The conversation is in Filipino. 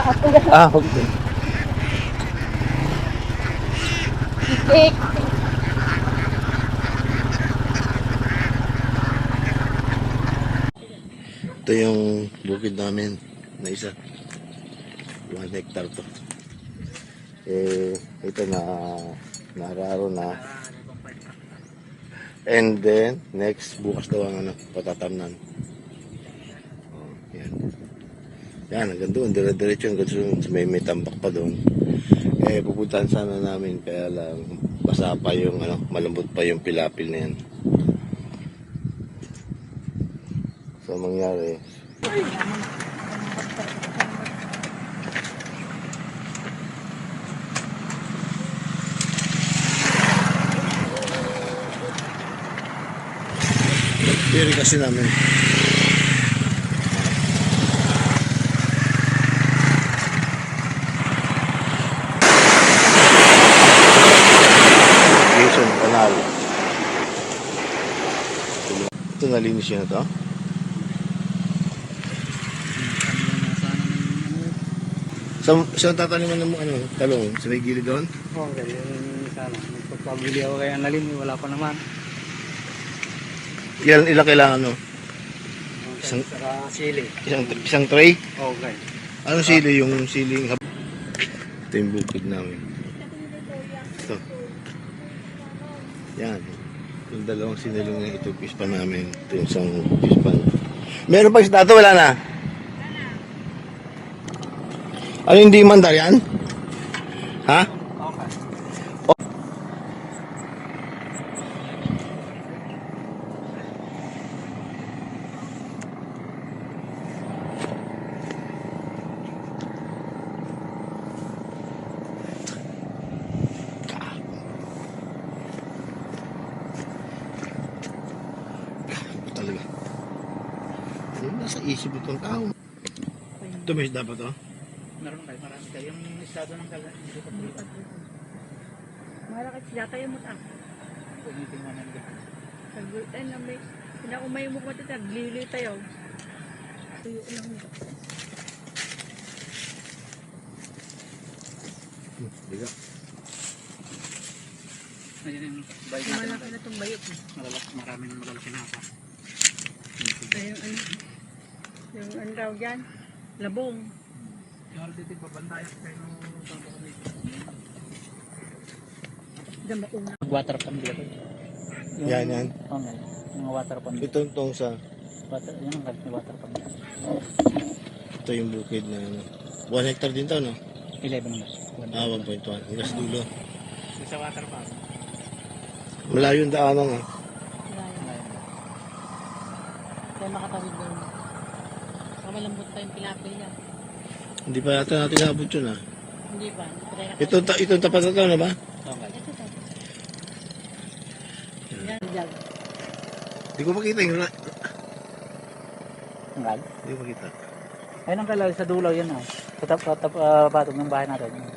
Okay. Cake. Ito yung bukid namin na isa. 1 hectare to. Ito na nararo na. And then, next, bukas daw ang patatamnan. Oh, yan. Yan, hanggang doon, dire-diretso hanggang doon. May tambak pa doon. Pupuntahan sana namin, kaya lang, basa pa yung, malambot pa yung pilapil na yan. So, mangyari, diri kasi namin. Quezon Canal. Ito nalinis yun na to. Saan tataniman ng talong? Sa may gilid doon? Oo, ganyan sana. Magpapabili ako kay Annalyn, wala pa naman. Ilan kailangan no? Saka sili. Isang tray? Oo, okay. Anong sili? Yung siling hab... Ito yung bukid namin. Ito. Yan. Yung dalawang sinilong na ito, pispan namin. Ito yung isang pispan. Meron pa isda ito? Wala na? Ano hindi mandar yan? Ha? Okay. Talaga. Ano nasa isip itong tao? Ito may isda pa to? Meron kayo, marami kayo. Yung estado ng kalan, hindi ko palipat. Malakit sila tayo mo ta. Puniting mo nang gano'n. Ay na may. Pinakumay mo ko tita. Glili tayo. Tuyo lang nito. Biga. Ayan yung bayot natin. Malaki na itong bayot. Maraming malalaki na pa. Ayun yung ano daw dyan. Labong. Yung dito pabantayan kayo ng papakamit. Diyan ba una? Water pond dito. Yan. Okay. Yung water pond. Itong sa... Yan ang galit ni water pond. Ito yung bukid na 1 hectare din to, no? 11 na. 1.1. Hanggang sa dulo. Sa water pond. Malayo yung daanan, ha? Kaya makatawid doon. Saka malambot pa yung pilapil niya. Hindi pa yata natin nabot yun, ha? Hindi pa. Itong tapat na to, na ba? Okay. Yan. Diyan. Hindi ko makita yung... Hanggal? Hindi ko makita. Ayun ang kalal sa dulaw yan. Sa patog ng bahay natin.